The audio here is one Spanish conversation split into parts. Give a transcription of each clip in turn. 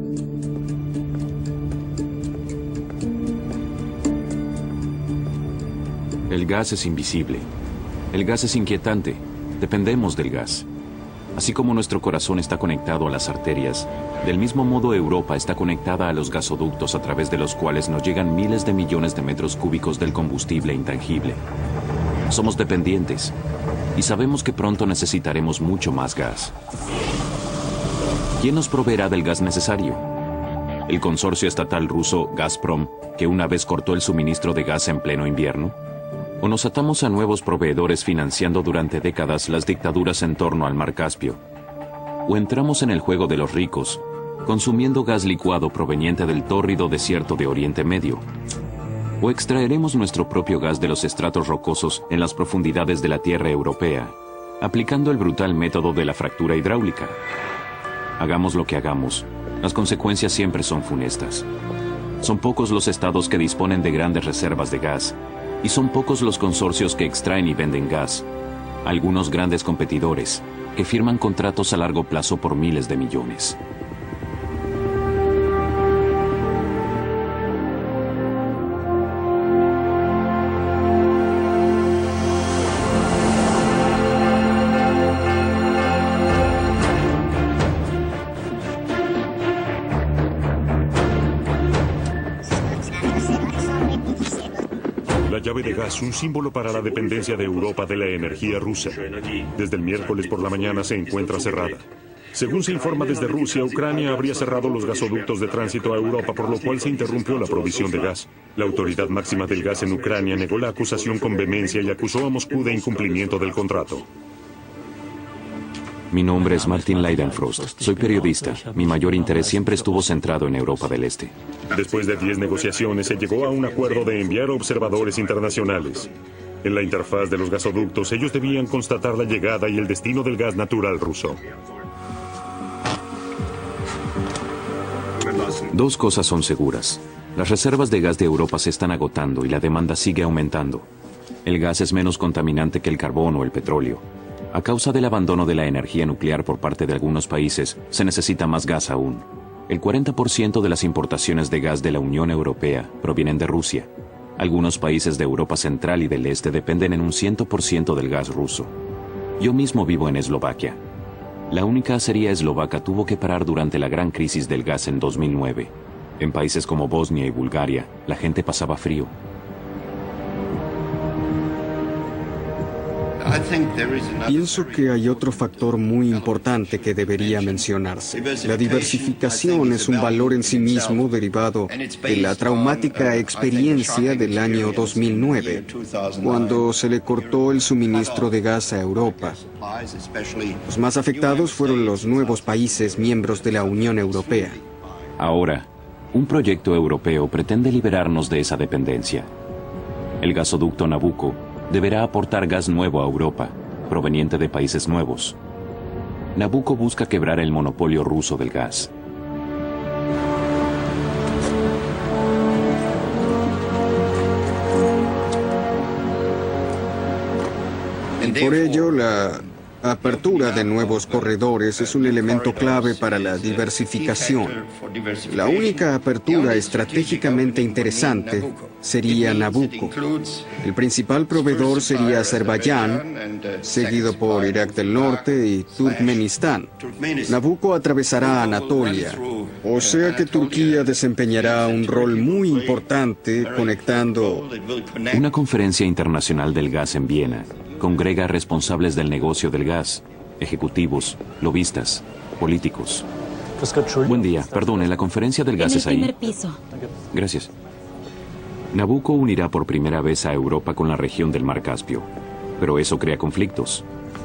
El gas es invisible. El gas es inquietante. Dependemos del gas. Así como nuestro corazón está conectado a las arterias, del mismo modo Europa está conectada a los gasoductos a través de los cuales nos llegan miles de millones de metros cúbicos del combustible intangible. Somos dependientes y sabemos que pronto necesitaremos mucho más gas. ¿Quién nos proveerá del gas necesario? ¿El consorcio estatal ruso Gazprom, que una vez cortó el suministro de gas en pleno invierno? ¿O nos atamos a nuevos proveedores financiando durante décadas las dictaduras en torno al Mar Caspio? ¿O entramos en el juego de los ricos, consumiendo gas licuado proveniente del tórrido desierto de Oriente Medio? ¿O extraeremos nuestro propio gas de los estratos rocosos en las profundidades de la tierra europea, aplicando el brutal método de la fractura hidráulica? Hagamos lo que hagamos, las consecuencias siempre son funestas. Son pocos los estados que disponen de grandes reservas de gas, y son pocos los consorcios que extraen y venden gas. Algunos grandes competidores, que firman contratos a largo plazo por miles de millones. La llave de gas, un símbolo para la dependencia de Europa de la energía rusa. Desde el miércoles por la mañana se encuentra cerrada. Según se informa desde Rusia, Ucrania habría cerrado los gasoductos de tránsito a Europa, por lo cual se interrumpió la provisión de gas. La autoridad máxima del gas en Ucrania negó la acusación con vehemencia y acusó a Moscú de incumplimiento del contrato. Mi nombre es Martin Leidenfrost. Soy periodista. Mi mayor interés siempre estuvo centrado en Europa del Este. Después de 10 negociaciones, se llegó a un acuerdo de enviar observadores internacionales. En la interfaz de los gasoductos, ellos debían constatar la llegada y el destino del gas natural ruso. Dos cosas son seguras. Las reservas de gas de Europa se están agotando y la demanda sigue aumentando. El gas es menos contaminante que el carbón o el petróleo. A causa del abandono de la energía nuclear por parte de algunos países, se necesita más gas aún. El 40% de las importaciones de gas de la Unión Europea provienen de Rusia. Algunos países de Europa Central y del Este dependen en un 100% del gas ruso. Yo mismo vivo en Eslovaquia. La única acería eslovaca tuvo que parar durante la gran crisis del gas en 2009. En países como Bosnia y Bulgaria, la gente pasaba frío. Pienso que hay otro factor muy importante que debería mencionarse. La diversificación es un valor en sí mismo derivado de la traumática experiencia del año 2009, cuando se le cortó el suministro de gas a Europa. Los más afectados fueron los nuevos países miembros de la Unión Europea. Ahora, un proyecto europeo pretende liberarnos de esa dependencia. El gasoducto Nabucco deberá aportar gas nuevo a Europa, proveniente de países nuevos. Nabucco busca quebrar el monopolio ruso del gas. Por ello, la apertura de nuevos corredores es un elemento clave para la diversificación. La única apertura estratégicamente interesante sería Nabucco. El principal proveedor sería Azerbaiyán, seguido por Irak del Norte y Turkmenistán. Nabucco atravesará Anatolia, o sea que Turquía desempeñará un rol muy importante conectando. Una conferencia internacional del gas en Viena congrega responsables del negocio del gas, ejecutivos, lobistas, políticos. Buen día, perdone, ¿la conferencia del gas es ahí? En el primer piso. Gracias. Nabucco unirá por primera vez a Europa con la región del Mar Caspio, pero eso crea conflictos.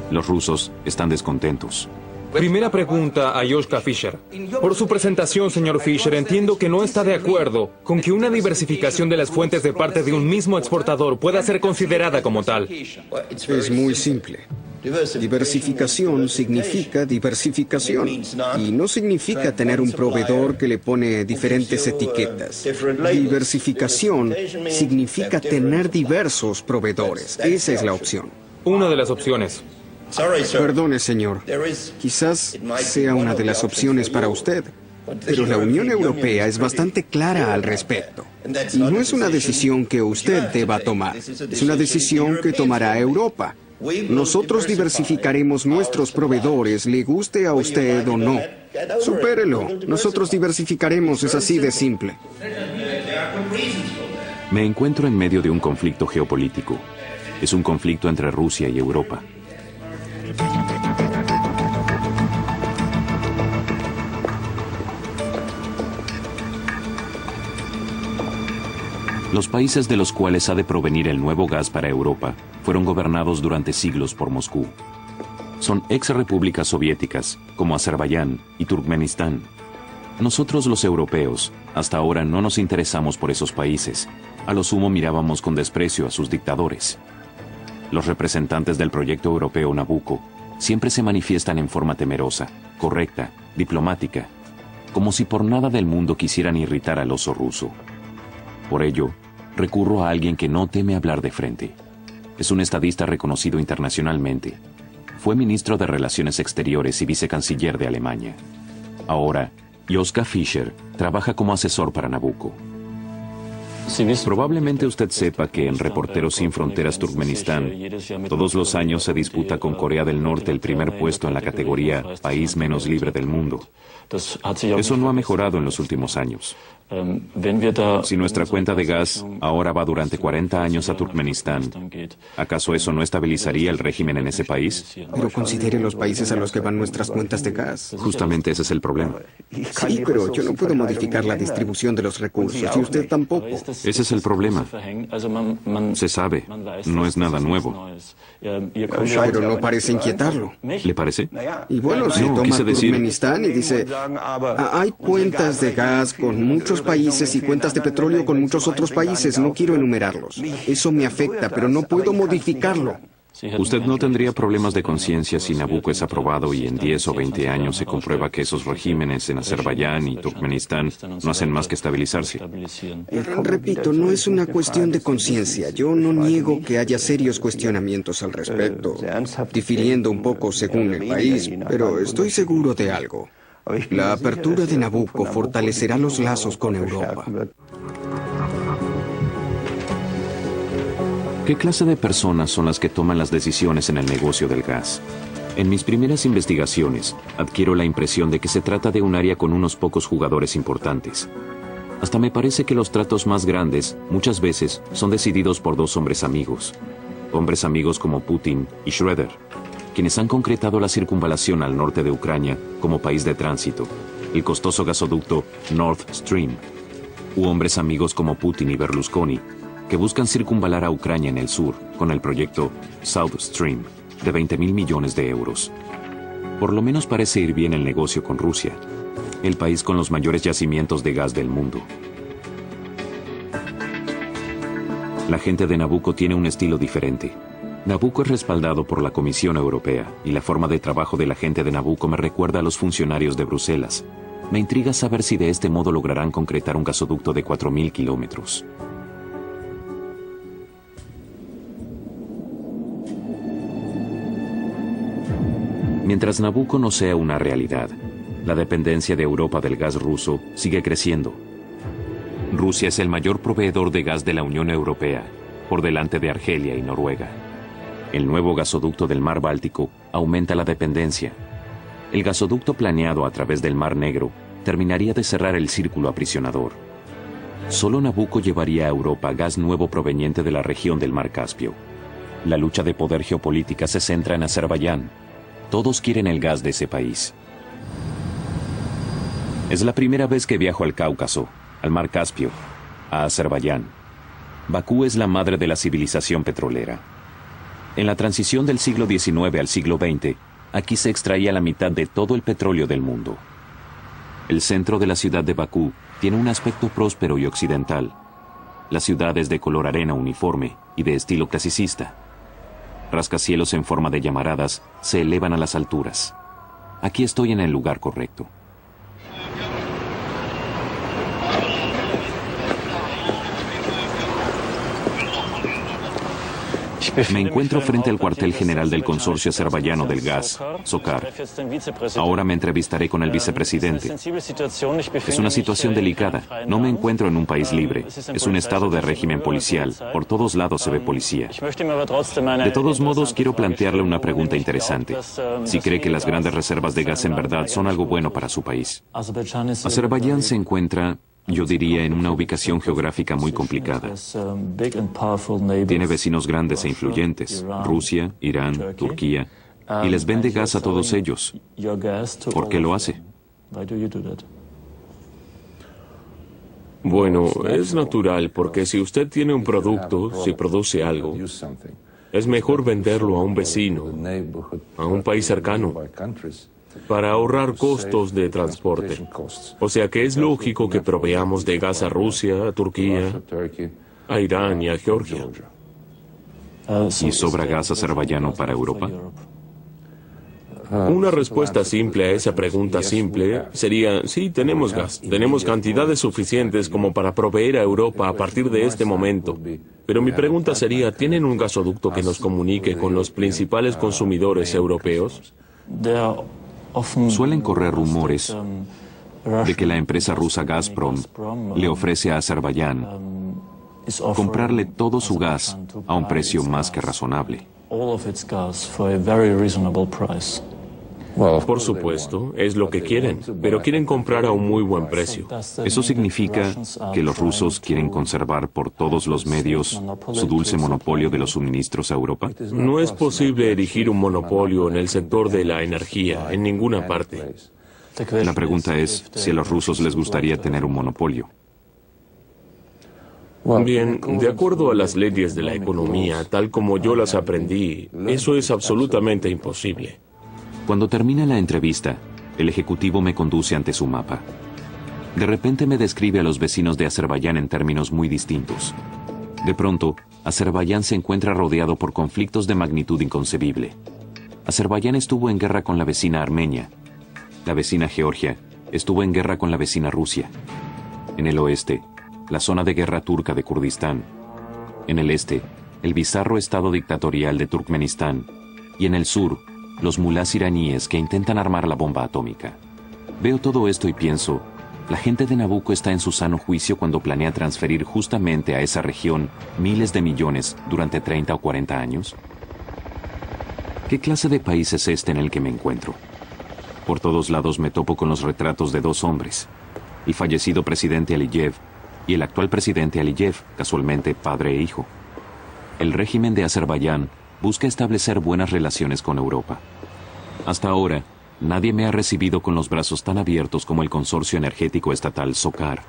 Los rusos están descontentos. Primera pregunta a Joschka Fischer. Por su presentación, señor Fischer, entiendo que no está de acuerdo con que una diversificación de las fuentes de parte de un mismo exportador pueda ser considerada como tal. Es muy simple. Diversificación significa diversificación y no significa tener un proveedor que le pone diferentes etiquetas. Diversificación significa tener diversos proveedores. Esa es la opción. Una de las opciones. Perdone, señor. Quizás sea una de las opciones para usted, Pero la Unión Europea es bastante clara al respecto. Y no es una decisión que usted deba tomar, es una decisión que tomará Europa. Nosotros diversificaremos nuestros proveedores, le guste a usted o no. Supérelo, nosotros diversificaremos, es así de simple. Me encuentro en medio de un conflicto geopolítico. Es un conflicto entre Rusia y Europa. Los países de los cuales ha de provenir el nuevo gas para Europa fueron gobernados durante siglos por Moscú. Son ex-repúblicas soviéticas, como Azerbaiyán y Turkmenistán. Nosotros los europeos, hasta ahora no nos interesamos por esos países. A lo sumo mirábamos con desprecio a sus dictadores. Los representantes del proyecto europeo Nabucco siempre se manifiestan en forma temerosa, correcta, diplomática, como si por nada del mundo quisieran irritar al oso ruso. Por ello, recurro a alguien que no teme hablar de frente. Es un estadista reconocido internacionalmente. Fue ministro de Relaciones Exteriores y vicecanciller de Alemania. Ahora, Joschka Fischer trabaja como asesor para Nabucco. Probablemente usted sepa que en Reporteros Sin Fronteras Turkmenistán, todos los años se disputa con Corea del Norte el primer puesto en la categoría País Menos Libre del Mundo. Eso no ha mejorado en los últimos años. Si nuestra cuenta de gas ahora va durante 40 años a Turkmenistán, ¿acaso eso no estabilizaría el régimen en ese país? Pero considere los países a los que van nuestras cuentas de gas. Justamente ese es el problema. Sí, pero yo no puedo modificar la distribución de los recursos, y usted tampoco. Ese es el problema. Se sabe, no es nada nuevo. Pero no parece inquietarlo. ¿Le parece? Y bueno, se No, toma quise decir- Turkmenistán y dice, hay cuentas de gas con muchos países y cuentas de petróleo con muchos otros países, no quiero enumerarlos. Eso me afecta, pero no puedo modificarlo. Usted no tendría problemas de conciencia si Nabucco es aprobado y en 10 o 20 años se comprueba que esos regímenes en Azerbaiyán y Turkmenistán no hacen más que estabilizarse. Repito, no es una cuestión de conciencia. Yo no niego que haya serios cuestionamientos al respecto, difiriendo un poco según el país, pero estoy seguro de algo. La apertura de Nabucco fortalecerá los lazos con Europa. ¿Qué clase de personas son las que toman las decisiones en el negocio del gas? En mis primeras investigaciones, adquiero la impresión de que se trata de un área con unos pocos jugadores importantes. Hasta me parece que los tratos más grandes, muchas veces, son decididos por dos hombres amigos. Hombres amigos como Putin y Schröder, quienes han concretado la circunvalación al norte de Ucrania como país de tránsito, el costoso gasoducto Nord Stream. U hombres amigos como Putin y Berlusconi, que buscan circunvalar a Ucrania en el sur con el proyecto South Stream de 20.000 millones de euros. Por lo menos parece ir bien el negocio con Rusia, el país con los mayores yacimientos de gas del mundo. La gente de Nabucco tiene un estilo diferente. Nabucco es respaldado por la Comisión Europea y la forma de trabajo de la gente de Nabucco me recuerda a los funcionarios de Bruselas. Me intriga saber si de este modo lograrán concretar un gasoducto de 4.000 kilómetros. Mientras Nabucco no sea una realidad, la dependencia de Europa del gas ruso sigue creciendo. Rusia es el mayor proveedor de gas de la Unión Europea, por delante de Argelia y Noruega. El nuevo gasoducto del Mar Báltico aumenta la dependencia. El gasoducto planeado a través del Mar Negro terminaría de cerrar el círculo aprisionador. Solo Nabucco llevaría a Europa gas nuevo proveniente de la región del Mar Caspio. La lucha de poder geopolítica se centra en Azerbaiyán. Todos quieren el gas de ese país. Es la primera vez que viajo al Cáucaso, al Mar Caspio, a Azerbaiyán. Bakú es la madre de la civilización petrolera. En la transición del siglo XIX al siglo XX, aquí se extraía la mitad de todo el petróleo del mundo. El centro de la ciudad de Bakú tiene un aspecto próspero y occidental. La ciudad es de color arena uniforme y de estilo clasicista. Rascacielos en forma de llamaradas se elevan a las alturas. Aquí estoy en el lugar correcto. Me encuentro frente al cuartel general del consorcio azerbaiyano del gas, SOCAR. Ahora me entrevistaré con el vicepresidente. Es una situación delicada. No me encuentro en un país libre. Es un estado de régimen policial. Por todos lados se ve policía. De todos modos, quiero plantearle una pregunta interesante. Si cree que las grandes reservas de gas en verdad son algo bueno para su país. Azerbaiyán se encuentra, yo diría, en una ubicación geográfica muy complicada. Tiene vecinos grandes e influyentes, Rusia, Irán, Turquía, y les vende gas a todos ellos. ¿Por qué lo hace? Bueno, es natural, porque si usted tiene un producto, si produce algo, es mejor venderlo a un vecino, a un país cercano, para ahorrar costos de transporte. O sea que es lógico que proveamos de gas a Rusia, a Turquía, a Irán y a Georgia. ¿Y sobra gas azerbaiyano para Europa? Una respuesta simple a esa pregunta simple sería, sí, tenemos gas. Tenemos cantidades suficientes como para proveer a Europa a partir de este momento. Pero mi pregunta sería, ¿tienen un gasoducto que nos comunique con los principales consumidores europeos? Suelen correr rumores de que la empresa rusa Gazprom le ofrece a Azerbaiyán comprarle todo su gas a un precio más que razonable. Por supuesto, es lo que quieren, pero quieren comprar a un muy buen precio. ¿Eso significa que los rusos quieren conservar por todos los medios su dulce monopolio de los suministros a Europa? No es posible erigir un monopolio en el sector de la energía, en ninguna parte. La pregunta es si a los rusos les gustaría tener un monopolio. Bien, de acuerdo a las leyes de la economía, tal como yo las aprendí, eso es absolutamente imposible. Cuando termina la entrevista, el ejecutivo me conduce ante su mapa. De repente me describe a los vecinos de Azerbaiyán en términos muy distintos. De pronto, Azerbaiyán se encuentra rodeado por conflictos de magnitud inconcebible. Azerbaiyán estuvo en guerra con la vecina Armenia. La vecina Georgia estuvo en guerra con la vecina Rusia. En el oeste, la zona de guerra turca de Kurdistán. En el este, el bizarro estado dictatorial de Turkmenistán. Y en el sur, los mulás iraníes que intentan armar la bomba atómica. Veo todo esto y pienso, ¿la gente de Nabucco está en su sano juicio cuando planea transferir justamente a esa región miles de millones durante 30 o 40 años? ¿Qué clase de país es este en el que me encuentro? Por todos lados me topo con los retratos de dos hombres, el fallecido presidente Aliyev y el actual presidente Aliyev, casualmente padre e hijo. El régimen de Azerbaiyán busca establecer buenas relaciones con Europa. Hasta ahora, nadie me ha recibido con los brazos tan abiertos como el consorcio energético estatal SOCAR.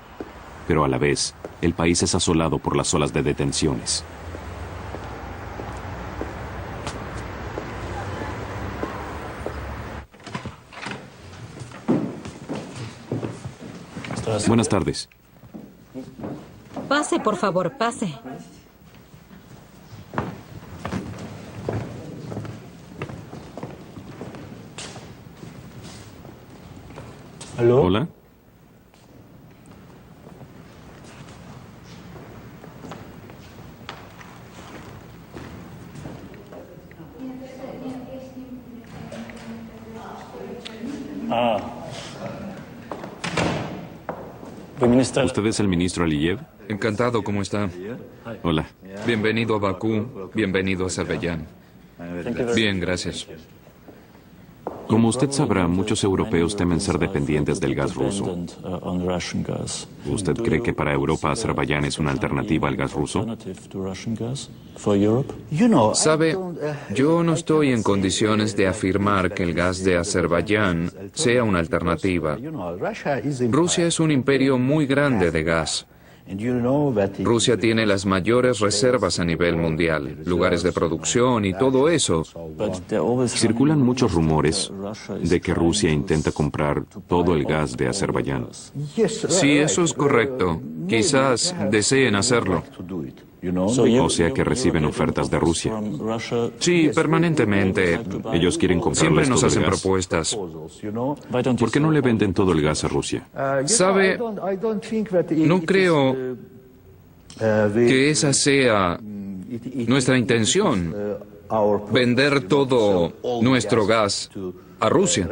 Pero a la vez, el país es asolado por las olas de detenciones. Buenas tardes. Pase, por favor, pase. Hola. ¿Usted es el ministro Aliyev? Encantado, ¿cómo está? Hola. Bienvenido a Bakú, bienvenido a Azerbaiyán. Bien, gracias. Como usted sabrá, muchos europeos temen ser dependientes del gas ruso. ¿Usted cree que para Europa Azerbaiyán es una alternativa al gas ruso? Sabe, yo no estoy en condiciones de afirmar que el gas de Azerbaiyán sea una alternativa. Rusia es un imperio muy grande de gas. Rusia tiene las mayores reservas a nivel mundial, lugares de producción y todo eso. Circulan muchos rumores de que Rusia intenta comprar todo el gas de Azerbaiyán. Sí, eso es correcto. Quizás deseen hacerlo. O sea que reciben ofertas de Rusia. Sí, permanentemente. Ellos quieren Siempre comprarles nos todo el hacen gas. propuestas. ¿Por qué no le venden todo el gas a Rusia? Sabe, no creo que esa sea nuestra intención vender todo nuestro gas a Rusia.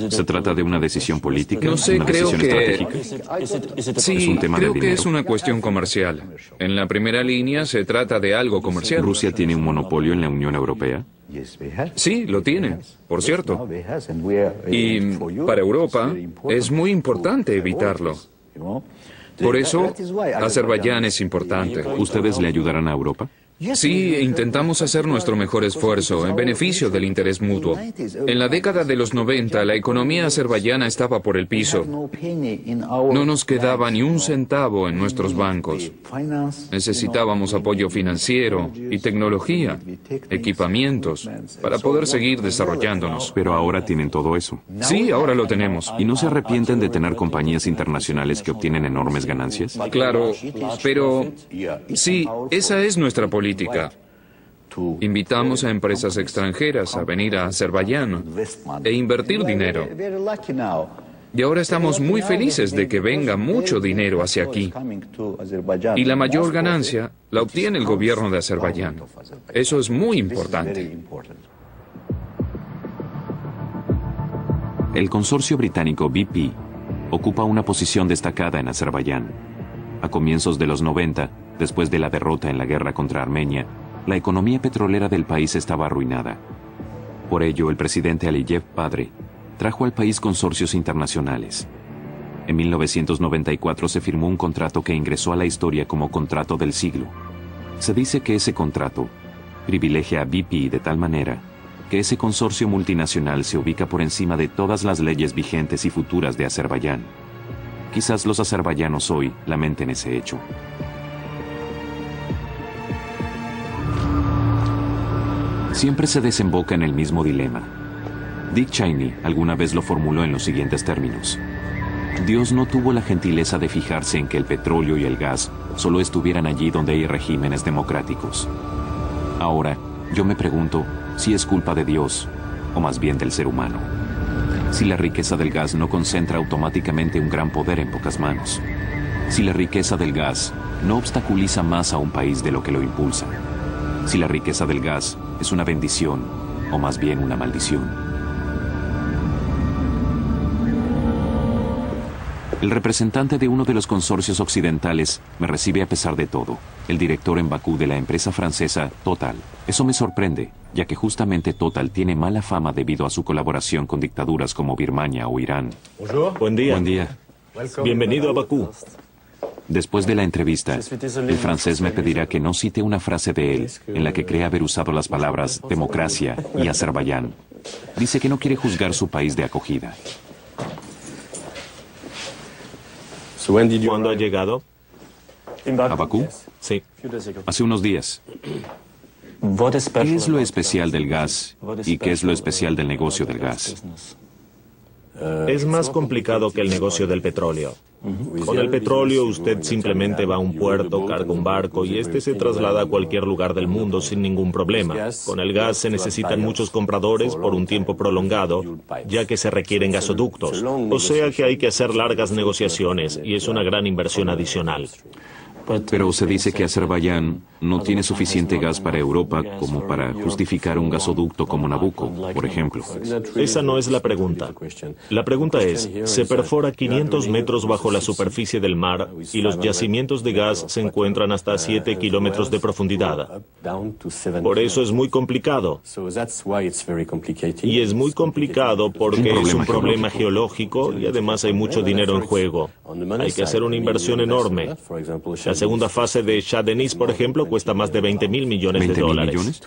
¿Se trata de una decisión política? No sé, ¿Una creo decisión que... estratégica? Sí, ¿Es un tema creo de que dinero? es una cuestión comercial. En la primera línea se trata de algo comercial. ¿Rusia tiene un monopolio en la Unión Europea? Sí, lo tiene, por cierto. Y para Europa es muy importante evitarlo. Por eso, Azerbaiyán es importante. ¿Ustedes le ayudarán a Europa? Sí, intentamos hacer nuestro mejor esfuerzo en beneficio del interés mutuo. En la década de los 90, la economía azerbaiyana estaba por el piso. No nos quedaba ni un centavo en nuestros bancos. Necesitábamos apoyo financiero y tecnología, equipamientos, para poder seguir desarrollándonos. Pero ahora tienen todo eso. Sí, ahora lo tenemos. ¿Y no se arrepienten de tener compañías internacionales que obtienen enormes ganancias? Claro, pero sí, esa es nuestra política. Invitamos a empresas extranjeras a venir a Azerbaiyán e invertir dinero. Y ahora estamos muy felices de que venga mucho dinero hacia aquí. Y la mayor ganancia la obtiene el gobierno de Azerbaiyán. Eso es muy importante. El consorcio británico BP ocupa una posición destacada en Azerbaiyán. A comienzos de los 90, después de la derrota en la guerra contra Armenia, la economía petrolera del país estaba arruinada. Por ello, el presidente Aliyev padre trajo al país consorcios internacionales. En 1994 se firmó un contrato que ingresó a la historia como contrato del siglo. Se dice que ese contrato privilegia a BP de tal manera que ese consorcio multinacional se ubica por encima de todas las leyes vigentes y futuras de Azerbaiyán. Quizás los azerbaiyanos hoy lamenten ese hecho. Siempre se desemboca en el mismo dilema. Dick Cheney alguna vez lo formuló en los siguientes términos: Dios no tuvo la gentileza de fijarse en que el petróleo y el gas solo estuvieran allí donde hay regímenes democráticos. Ahora, yo me pregunto si es culpa de Dios, o más bien del ser humano. Si la riqueza del gas no concentra automáticamente un gran poder en pocas manos. Si la riqueza del gas no obstaculiza más a un país de lo que lo impulsa. Si la riqueza del gas es una bendición, o más bien una maldición. El representante de uno de los consorcios occidentales me recibe a pesar de todo, el director en Bakú de la empresa francesa Total. Eso me sorprende, ya que justamente Total tiene mala fama debido a su colaboración con dictaduras como Birmania o Irán. Buen día. Buen día. Bienvenido a Bakú. Después de la entrevista, el francés me pedirá que no cite una frase de él en la que cree haber usado las palabras democracia y Azerbaiyán. Dice que no quiere juzgar su país de acogida. ¿Cuándo ha llegado? ¿A Bakú? Sí. Hace unos días. ¿Qué es lo especial del gas y qué es lo especial del negocio del gas? Es más complicado que el negocio del petróleo. Con el petróleo usted simplemente va a un puerto, carga un barco y este se traslada a cualquier lugar del mundo sin ningún problema. Con el gas se necesitan muchos compradores por un tiempo prolongado, ya que se requieren gasoductos. O sea que hay que hacer largas negociaciones y es una gran inversión adicional. Pero se dice que Azerbaiyán no tiene suficiente gas para Europa como para justificar un gasoducto como Nabucco, por ejemplo. Esa no es la pregunta. La pregunta es, se perfora 500 metros bajo la superficie del mar y los yacimientos de gas se encuentran hasta 7 kilómetros de profundidad. Por eso es muy complicado. Y es muy complicado porque es un problema geológico y además hay mucho dinero en juego. Hay que hacer una inversión enorme. La segunda fase de Shah Deniz, por ejemplo, cuesta más de 20.000 millones de dólares.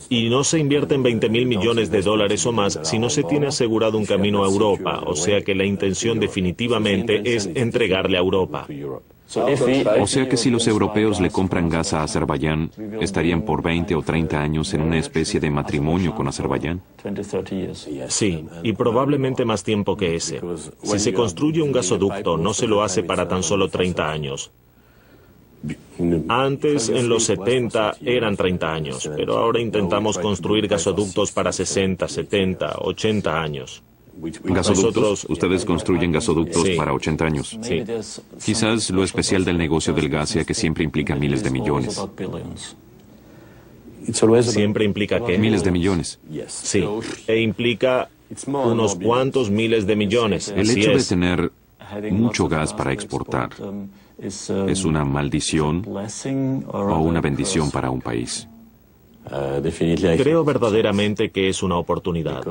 Y no se invierten 20.000 millones de dólares o más si no se tiene asegurado un camino a Europa, o sea que la intención definitivamente es entregarle a Europa. O sea que si los europeos le compran gas a Azerbaiyán, estarían por 20 o 30 años en una especie de matrimonio con Azerbaiyán. Sí, y probablemente más tiempo que ese. Si se construye un gasoducto, no se lo hace para tan solo 30 años. Antes, en los 70, eran 30 años, pero ahora intentamos construir gasoductos para 60, 70, 80 años. ¿Gasoductos? ¿Ustedes construyen gasoductos Sí. para 80 años? Sí. Quizás lo especial del negocio del gas sea que siempre implica miles de millones. Siempre implica que... Miles de millones. Sí, e implica unos cuantos miles de millones. El Así hecho de es. tener mucho gas para exportar es una maldición o una bendición para un país. Creo verdaderamente que es una oportunidad.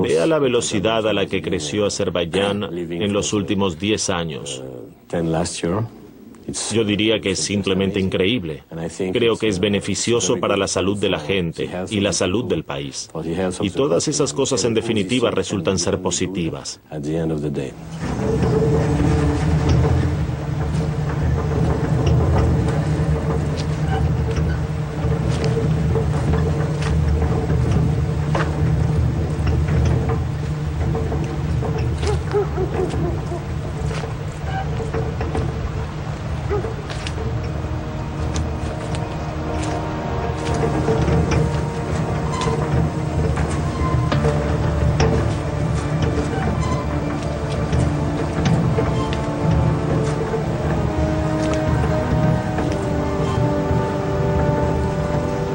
Vea la velocidad a la que creció Azerbaiyán en los últimos 10 años. Yo diría que es simplemente increíble. Creo que es beneficioso para la salud de la gente y la salud del país. Y todas esas cosas en definitiva resultan ser positivas.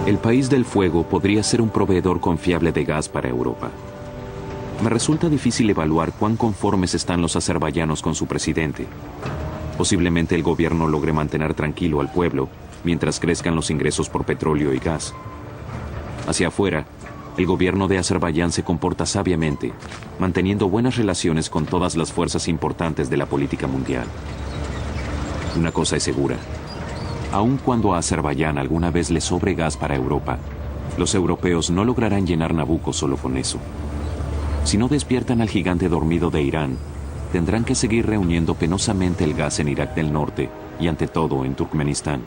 El país del fuego podría ser un proveedor confiable de gas para Europa. Me resulta difícil evaluar cuán conformes están los azerbaiyanos con su presidente. Posiblemente el gobierno logre mantener tranquilo al pueblo mientras crezcan los ingresos por petróleo y gas. Hacia afuera, el gobierno de Azerbaiyán se comporta sabiamente, manteniendo buenas relaciones con todas las fuerzas importantes de la política mundial. Una cosa es segura. Aun cuando a Azerbaiyán alguna vez le sobre gas para Europa, los europeos no lograrán llenar Nabucco solo con eso. Si no despiertan al gigante dormido de Irán, tendrán que seguir reuniendo penosamente el gas en Irak del Norte y ante todo en Turkmenistán.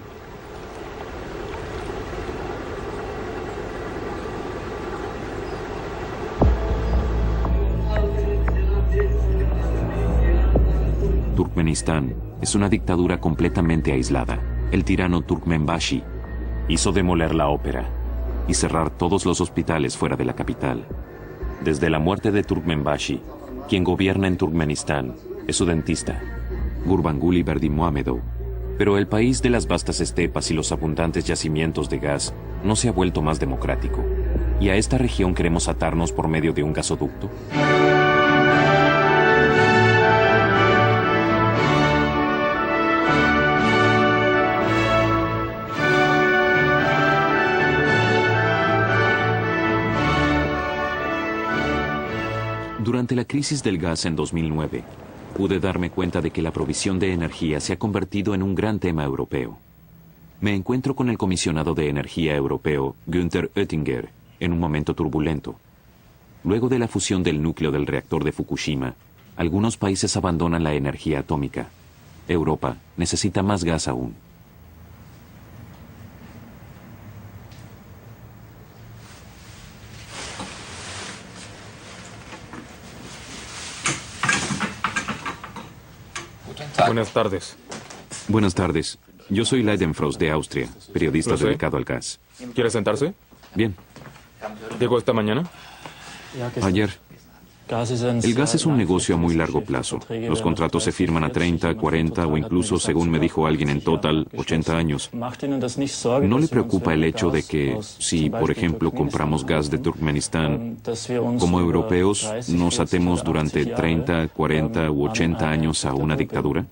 Turkmenistán es una dictadura completamente aislada. El tirano Turkmenbashi hizo demoler la ópera y cerrar todos los hospitales fuera de la capital. Desde la muerte de Turkmenbashi, quien gobierna en Turkmenistán es su dentista, Gurbanguly Berdimuhamedov. Pero el país de las vastas estepas y los abundantes yacimientos de gas no se ha vuelto más democrático. ¿Y a esta región queremos atarnos por medio de un gasoducto? Durante la crisis del gas en 2009, pude darme cuenta de que la provisión de energía se ha convertido en un gran tema europeo. Me encuentro con el comisionado de energía europeo, Günther Oettinger, en un momento turbulento. Luego de la fusión del núcleo del reactor de Fukushima, algunos países abandonan la energía atómica. Europa necesita más gas aún. Buenas tardes. Buenas tardes. Yo soy Leidenfrost de Austria, periodista dedicado al gas. ¿Quiere sentarse? Bien. ¿Llegó esta mañana? Ayer. El gas es un negocio a muy largo plazo. Los contratos se firman a 30, 40 o incluso, según me dijo alguien en total, 80 años. ¿No le preocupa el hecho de que, si, por ejemplo, compramos gas de Turkmenistán, como europeos, nos atemos durante 30, 40 u 80 años a una dictadura?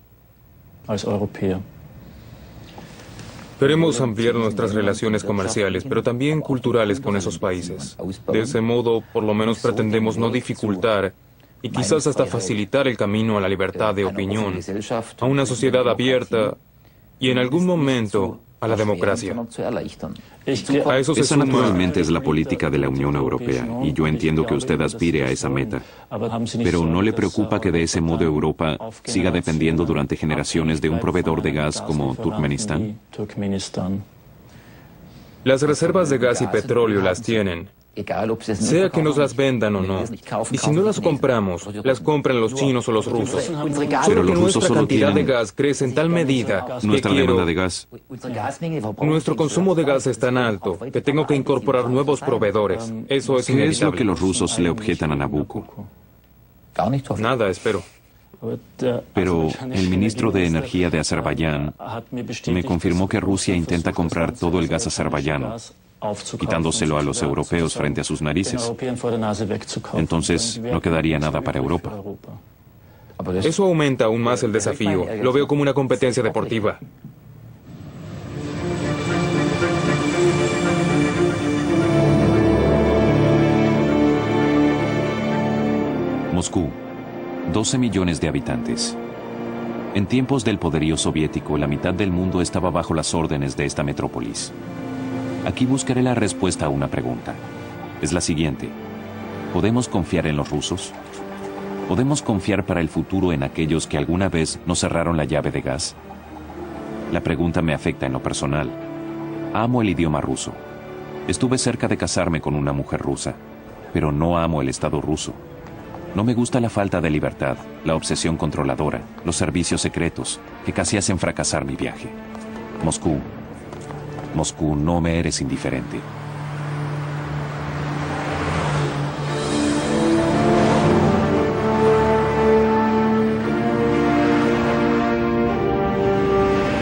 Queremos ampliar nuestras relaciones comerciales, pero también culturales con esos países. De ese modo, por lo menos pretendemos no dificultar y quizás hasta facilitar el camino a la libertad de opinión, a una sociedad abierta y en algún momento a la democracia. A eso se Esa suma... naturalmente es la política de la Unión Europea, y yo entiendo que usted aspire a esa meta. Pero ¿no le preocupa que de ese modo Europa siga dependiendo durante generaciones de un proveedor de gas como Turkmenistán? Las reservas de gas y petróleo las tienen, sea que nos las vendan o no. Y si no las compramos, las compran los chinos o los rusos. Pero Solo que los rusos nuestra solo cantidad de tienen gas crece en tal medida que nuestra demanda de gas. nuestro consumo de gas es tan alto que tengo que incorporar nuevos proveedores. Eso es ¿Qué es lo inevitable. que los rusos le objetan a Nabucco? Nada, espero. Pero el ministro de Energía de Azerbaiyán me confirmó que Rusia intenta comprar todo el gas azerbaiyano, quitándoselo a los europeos frente a sus narices. Entonces, no quedaría nada para Europa. Eso aumenta aún más el desafío. Lo veo como una competencia deportiva. Moscú, 12 millones de habitantes. En tiempos del poderío soviético, la mitad del mundo estaba bajo las órdenes de esta metrópolis. Aquí buscaré la respuesta a una pregunta. Es la siguiente. ¿Podemos confiar en los rusos? ¿Podemos confiar para el futuro en aquellos que alguna vez nos cerraron la llave de gas? La pregunta me afecta en lo personal. Amo el idioma ruso. Estuve cerca de casarme con una mujer rusa, pero no amo el Estado ruso. No me gusta la falta de libertad, la obsesión controladora, los servicios secretos, que casi hacen fracasar mi viaje. Moscú, no me eres indiferente.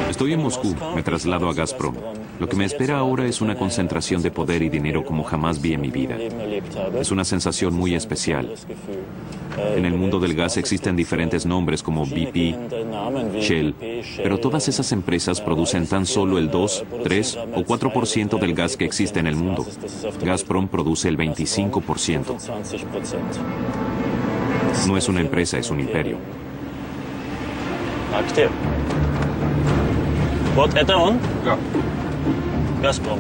Estoy en Moscú, me traslado a Gazprom. Lo que me espera ahora es una concentración de poder y dinero como jamás vi en mi vida. Es una sensación muy especial. En el mundo del gas existen diferentes nombres como BP, Shell, pero todas esas empresas producen tan solo el 2, 3 o 4% del gas que existe en el mundo. Gazprom produce el 25%. No es una empresa, es un imperio. Вот это он? Да. Газпром.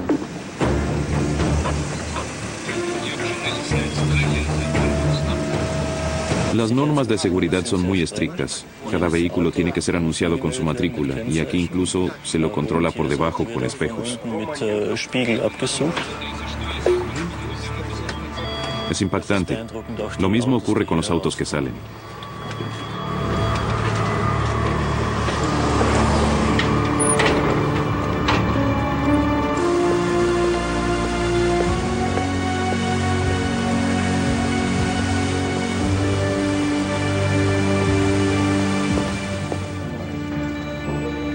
Las normas de seguridad son muy estrictas. Cada vehículo tiene que ser anunciado con su matrícula y aquí incluso se lo controla por debajo con espejos. Es impactante. Lo mismo ocurre con los autos que salen.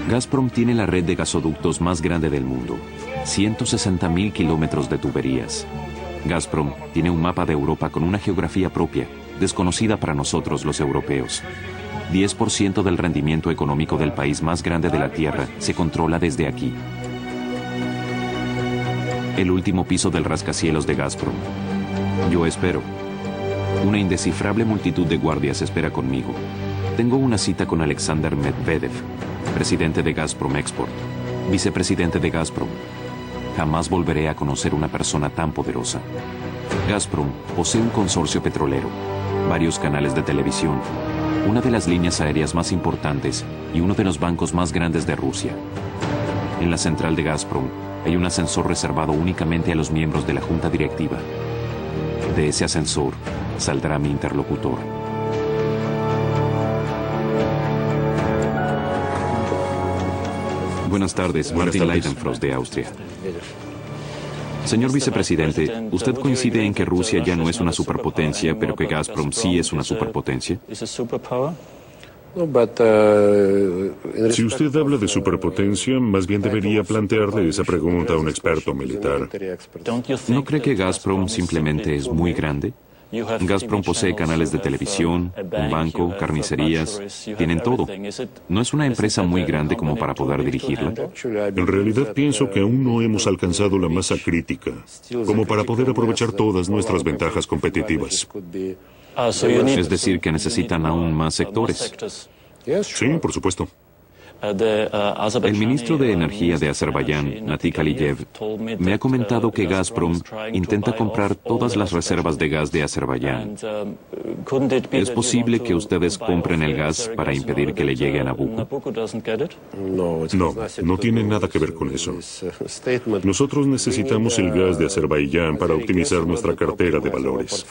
Gazprom tiene la red de gasoductos más grande del mundo, 160.000 kilómetros de tuberías. Gazprom tiene un mapa de Europa con una geografía propia, desconocida para nosotros los europeos. 10% del rendimiento económico del país más grande de la Tierra se controla desde aquí. El último piso del rascacielos de Gazprom. Yo espero. Una indescifrable multitud de guardias espera conmigo. Tengo una cita con Alexander Medvedev, presidente de Gazprom Export, vicepresidente de Gazprom. Jamás volveré a conocer una persona tan poderosa. Gazprom posee un consorcio petrolero, varios canales de televisión, una de las líneas aéreas más importantes y uno de los bancos más grandes de Rusia. En la central de Gazprom hay un ascensor reservado únicamente a los miembros de la junta directiva. De ese ascensor saldrá mi interlocutor. Buenas tardes, Martin Leidenfrost de Austria. Señor vicepresidente, ¿usted coincide en que Rusia ya no es una superpotencia, pero que Gazprom sí es una superpotencia? Si usted habla de superpotencia, más bien debería plantearle esa pregunta a un experto militar. ¿No cree que Gazprom simplemente es muy grande? Gazprom posee canales de televisión, un banco, carnicerías, tienen todo. ¿No es una empresa muy grande como para poder dirigirla? En realidad pienso que aún no hemos alcanzado la masa crítica, como para poder aprovechar todas nuestras ventajas competitivas. Es decir, que necesitan aún más sectores. Sí, por supuesto. El ministro de Energía de Azerbaiyán, Natik Aliyev, me ha comentado que Gazprom intenta comprar todas las reservas de gas de Azerbaiyán. ¿Es posible que ustedes compren el gas para impedir que le llegue a Nabucco? No tiene nada que ver con eso. Nosotros necesitamos el gas de Azerbaiyán para optimizar nuestra cartera de valores.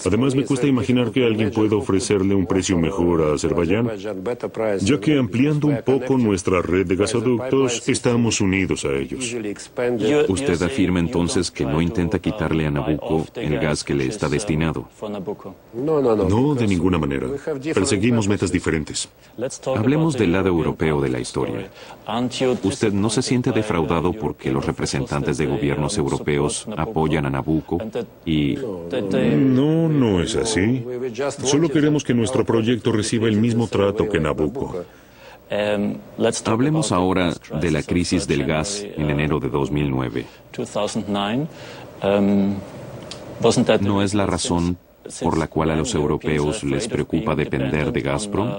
Además, me cuesta imaginar que alguien pueda ofrecerle un precio mejor a Azerbaiyán, ya que ampliando un poco nuestra red de gasoductos, estamos unidos a ellos. Usted afirma entonces que no intenta quitarle a Nabucco el gas que le está destinado. No, de ninguna manera. Perseguimos metas diferentes. Hablemos del lado europeo de la historia. ¿Usted no se siente defraudado porque los representantes de gobiernos europeos apoyan a Nabucco y... No, no es así. Solo queremos que nuestro proyecto reciba el mismo trato que Nabucco. Hablemos ahora de la crisis del gas en enero de 2009. ¿No es la razón por la cual a los europeos les preocupa depender de Gazprom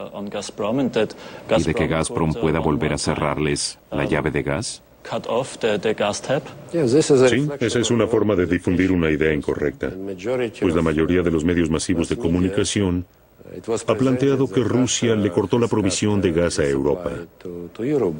y de que Gazprom pueda volver a cerrarles la llave de gas? Sí, esa es una forma de difundir una idea incorrecta, pues la mayoría de los medios masivos de comunicación ha planteado que Rusia le cortó la provisión de gas a Europa. Pero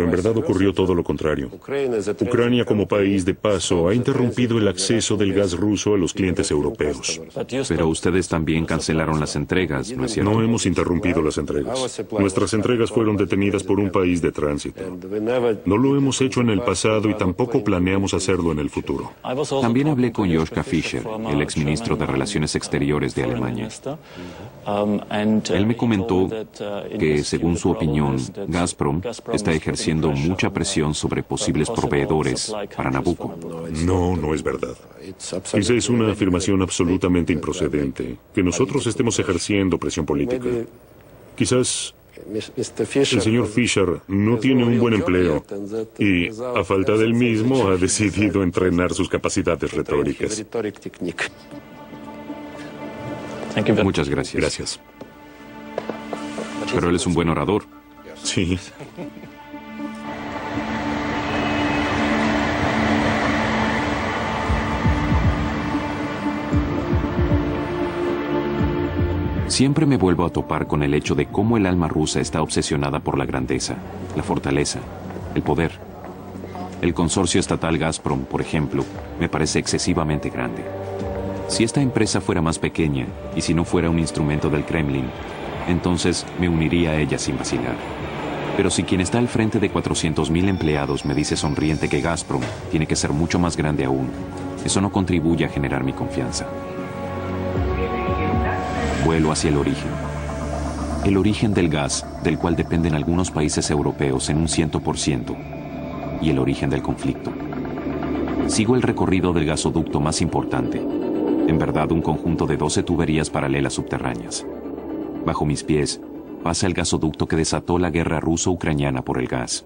en verdad ocurrió todo lo contrario. Ucrania, como país de paso, ha interrumpido el acceso del gas ruso a los clientes europeos. Pero ustedes también cancelaron las entregas, ¿no es cierto? No hemos interrumpido las entregas. Nuestras entregas fueron detenidas por un país de tránsito. No lo hemos hecho en el pasado y tampoco planeamos hacerlo en el futuro. También hablé con Joschka Fischer, el exministro de Relaciones Exteriores de Alemania. Él me comentó que, según su opinión, Gazprom está ejerciendo mucha presión sobre posibles proveedores para Nabucco. No, no es verdad. Esa es una afirmación absolutamente improcedente, que nosotros estemos ejerciendo presión política. Quizás el señor Fischer no tiene un buen empleo y, a falta del mismo, ha decidido entrenar sus capacidades retóricas. Muchas gracias. Gracias. Pero él es un buen orador. Sí. Siempre me vuelvo a topar con el hecho de cómo el alma rusa está obsesionada por la grandeza, la fortaleza, el poder. El consorcio estatal Gazprom, por ejemplo, me parece excesivamente grande. Si esta empresa fuera más pequeña y si no fuera un instrumento del Kremlin, entonces me uniría a ella sin vacilar. Pero si quien está al frente de 400.000 empleados me dice sonriente que Gazprom tiene que ser mucho más grande aún, eso no contribuye a generar mi confianza. Vuelo hacia el origen. El origen del gas, del cual dependen algunos países europeos en un 100%, y el origen del conflicto. Sigo el recorrido del gasoducto más importante. En verdad, un conjunto de 12 tuberías paralelas subterráneas. Bajo mis pies pasa el gasoducto que desató la guerra ruso-ucraniana por el gas.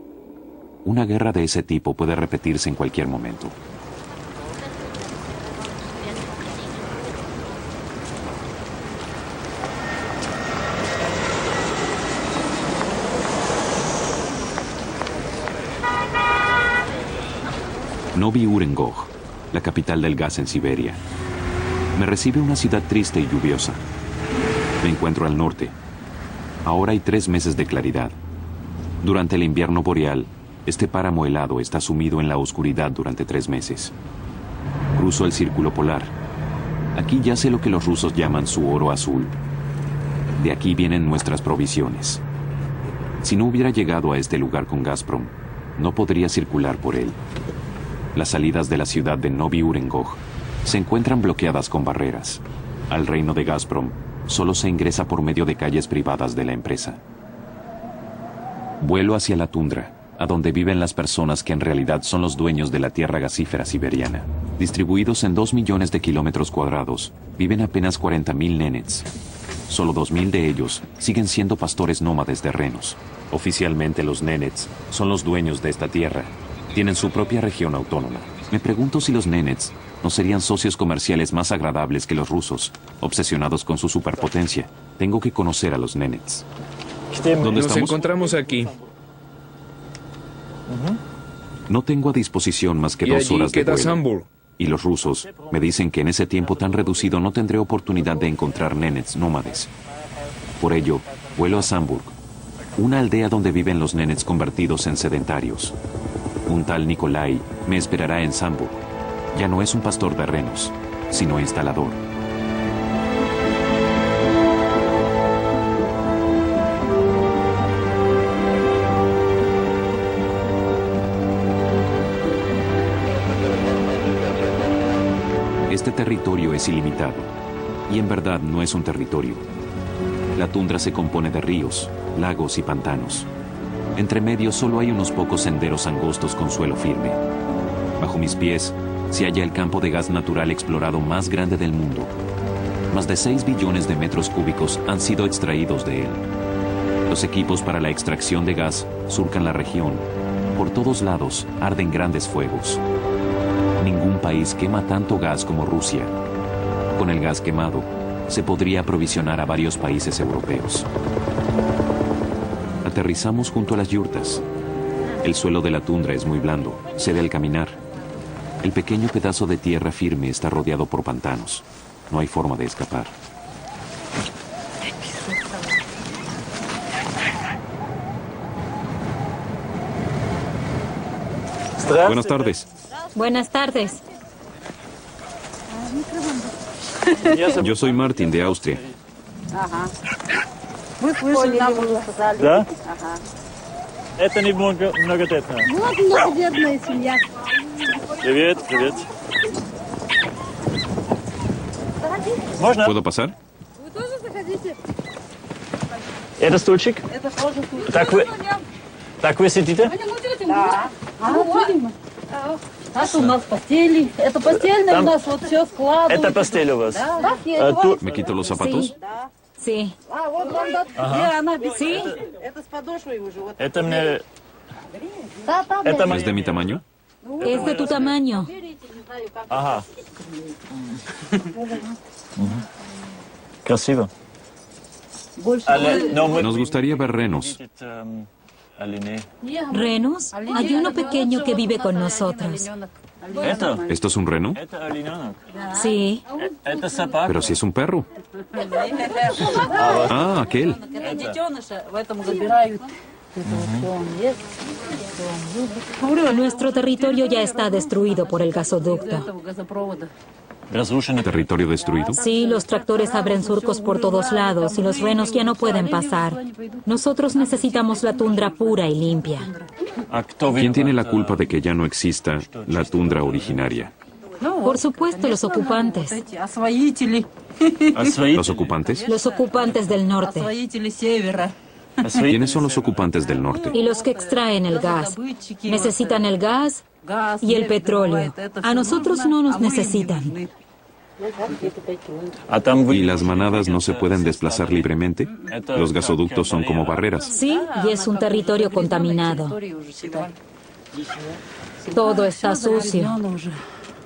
Una guerra de ese tipo puede repetirse en cualquier momento. Novi Urengoj, la capital del gas en Siberia. Me recibe una ciudad triste y lluviosa. Me encuentro al norte. Ahora hay 3 meses de claridad. Durante el invierno boreal, este páramo helado está sumido en la oscuridad durante 3 meses. Cruzo el círculo polar. Aquí yace lo que los rusos llaman su oro azul. De aquí vienen nuestras provisiones. Si no hubiera llegado a este lugar con Gazprom, no podría circular por él. Las salidas de la ciudad de Novi Urengoj se encuentran bloqueadas con barreras. Al reino de Gazprom solo se ingresa por medio de calles privadas de la empresa. Vuelo hacia la tundra, a donde viven las personas que en realidad son los dueños de la tierra gasífera siberiana. Distribuidos en 2 millones de kilómetros cuadrados, viven apenas 40.000 nenets. Solo 2.000 de ellos siguen siendo pastores nómades de renos. Oficialmente los nenets son los dueños de esta tierra. Tienen su propia región autónoma. Me pregunto si los nenets no serían socios comerciales más agradables que los rusos, obsesionados con su superpotencia. Tengo que conocer a los nenets. ¿Dónde Nos estamos? encontramos aquí. No tengo a disposición más que Y 2 allí horas de queda vuelo. Sambur. Y los rusos me dicen que en ese tiempo tan reducido no tendré oportunidad de encontrar nenets nómades. Por ello, vuelo a Samburg, una aldea donde viven los nenets convertidos en sedentarios. Un tal Nikolai me esperará en Samburg. Ya no es un pastor de renos, sino instalador. Este territorio es ilimitado, y en verdad no es un territorio. La tundra se compone de ríos, lagos y pantanos. Entre medio solo hay unos pocos senderos angostos con suelo firme. Bajo mis pies se halla el campo de gas natural explorado más grande del mundo. Más de 6 billones de metros cúbicos han sido extraídos de él. Los equipos para la extracción de gas surcan la región. Por todos lados arden grandes fuegos. Ningún país quema tanto gas como Rusia. Con el gas quemado, se podría aprovisionar a varios países europeos. Aterrizamos junto a las yurtas. El suelo de la tundra es muy blando, cede al caminar. El pequeño pedazo de tierra firme está rodeado por pantanos. No hay forma de escapar. Buenas tardes. Buenas tardes. Yo soy Martin, de Austria. Да? Это не многодетная. Вот многодетная семья. Привет, привет. Можно? ¿Puedo pasar? Вы тоже заходите? Это стульчик? Это тоже тут. Так вы сидите? Да. Это у нас постели. Это постельная у нас, вот все складывается. Это постель у вас? Да. ¿Me quito los zapatos? Sí. А вот вам где она без... Sí. Это с подошвой уже. Вот. Это мне... Да, там. Это ¿Es de mi tamaño? Es de tu tamaño. Ага. Красиво. Больше. Nos gustaría ver renos. ¿Renos? Hay uno pequeño que vive con nosotros. Это? ¿Esto es un reno? Это олененок. Sí. Это собака. Pero si es un perro. Ah, aquel. Это детеныша, в этом забирают. Это вот всё он ест, всё он любит. Nuestro territorio ya está destruido por el gasoducto. Этого газопровода. Разрушенный. ¿Territorio destruido? Sí, los tractores abren surcos por todos lados y los renos ya no pueden pasar. Nosotros necesitamos la tundra pura y limpia. А кто ¿Quién tiene la culpa de que ya no exista la tundra originaria? Por supuesto, los ocupantes. Эти освоители. ¿Los ocupantes? Los ocupantes del norte. Освоители севера. ¿Quiénes son los ocupantes del norte? Y los que extraen el gas. Necesitan el gas Газ, y el нефть petróleo. добывает. Это A всё nosotros нужно, no nos а мы им не necesitan. нужны. А там вы... ¿Y las manadas no se pueden desplazar libremente? Los gasoductos son como barreras. Sí, y es un territorio contaminado. История уже, считай. Todo está sucio. Загрязнёно уже.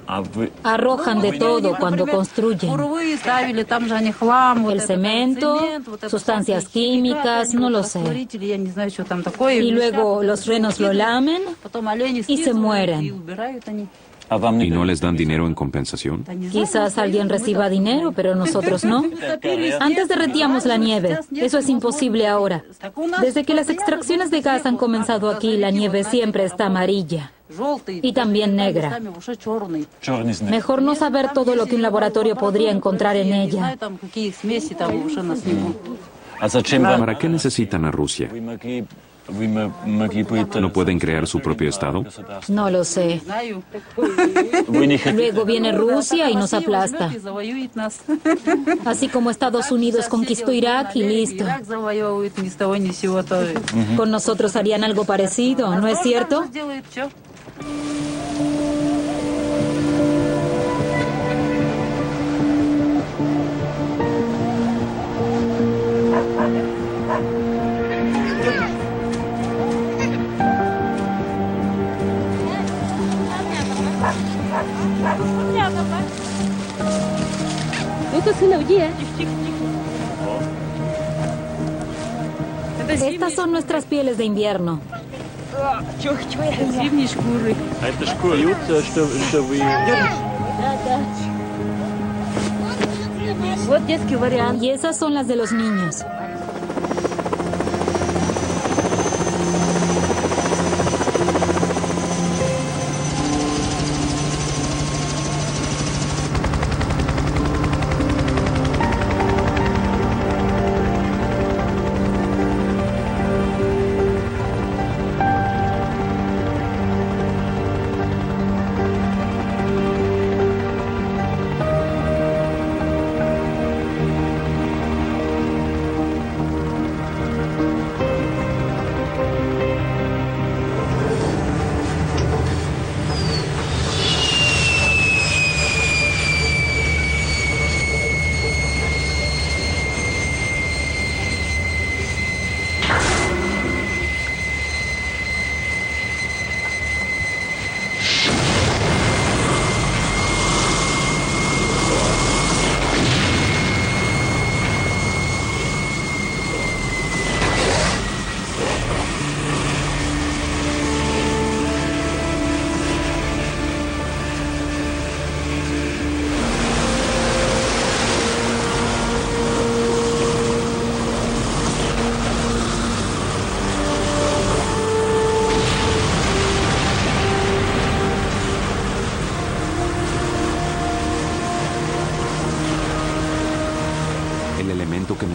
А вы... Arrojan de todo cuando Например, construyen. буровые ставили, там же они хлам. вот El этот cemento, цемент, вот это sustancias всякие químicas, химикаты, no lo вот sé. растворители, я не знаю, что там такое. Y luego Висят, los renos lo lamen потом олени y se скидывают, mueren. и убирают они. А вам ¿Y не... no les dan dinero en compensación? Да не знаю, Quizás alguien reciba dinero, pero nosotros no. Antes derretíamos la nieve. Eso es imposible ahora. Desde que las extracciones de gas han comenzado aquí, la nieve siempre está amarilla желтый, y también negra. местами уже черный. Черный знак. Mejor no saber todo lo que un laboratorio podría encontrar en Я не ella. знаю, там какие смеси там уже на снегу. А зачем вам... ¿Para qué necesitan a Rusia? Вы могли бы... ¿No pueden crear su propio estado? No lo sé. Знаю. Вы не хотите... Luego viene Rusia y nos Россия aplasta. возьмет и завоюет нас. Así como Estados Unidos conquistó Irak y listo. Ирак завоевывает ни с того ни с сего. То Con nosotros harían algo parecido, ¿no es cierto? сделает что? Estas son nuestras pieles de invierno. Зимние шкуры. А это шкуры, что вы... Вот детский вариант. Y esas son las de los niños.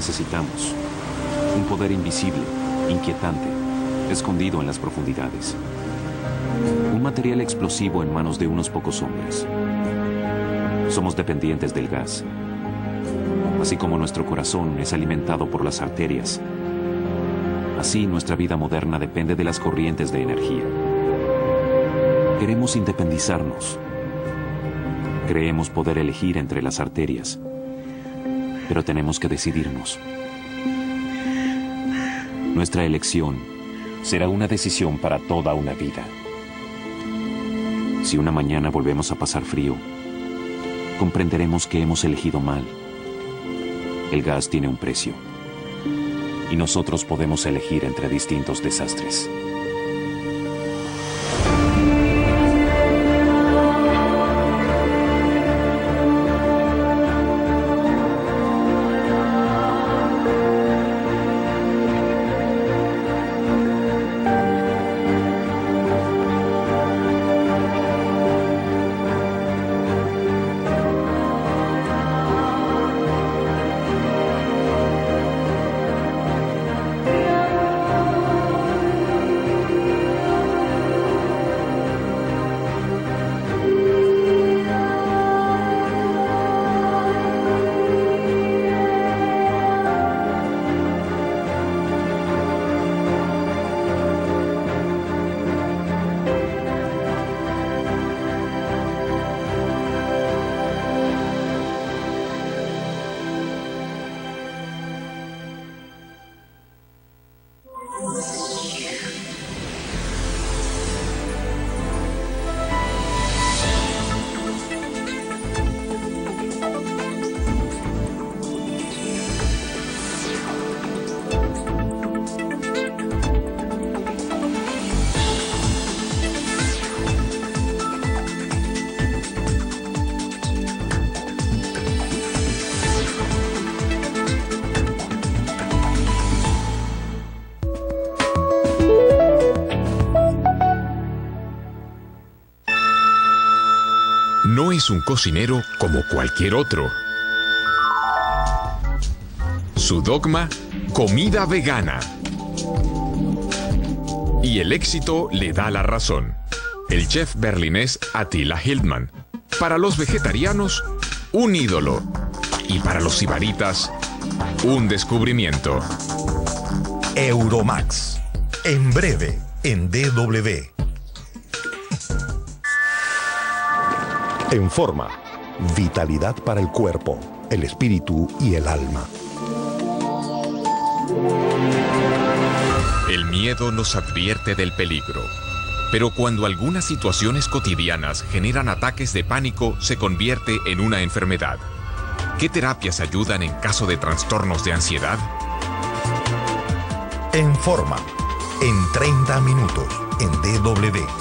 necesitamos. Un poder invisible, inquietante, escondido en las profundidades. Un material explosivo en manos de unos pocos hombres. Somos dependientes del gas. Así como nuestro corazón es alimentado por las arterias, así nuestra vida moderna depende de las corrientes de energía. Queremos independizarnos. Creemos poder elegir entre las arterias, pero tenemos que decidirnos. Nuestra elección será una decisión para toda una vida. Si una mañana volvemos a pasar frío, comprenderemos que hemos elegido mal. El gas tiene un precio, y nosotros podemos elegir entre distintos desastres. No es un cocinero como cualquier otro. Su dogma, comida vegana. Y el éxito le da la razón. El chef berlinés Attila Hildmann. Para los vegetarianos, un ídolo. Y para los sibaritas, un descubrimiento. Euromax. En breve, en DW. En Forma, vitalidad para el cuerpo, el espíritu y el alma. El miedo nos advierte del peligro, pero cuando algunas situaciones cotidianas generan ataques de pánico, se convierte en una enfermedad. ¿Qué terapias ayudan en caso de trastornos de ansiedad? En Forma, en 30 minutos, en DW.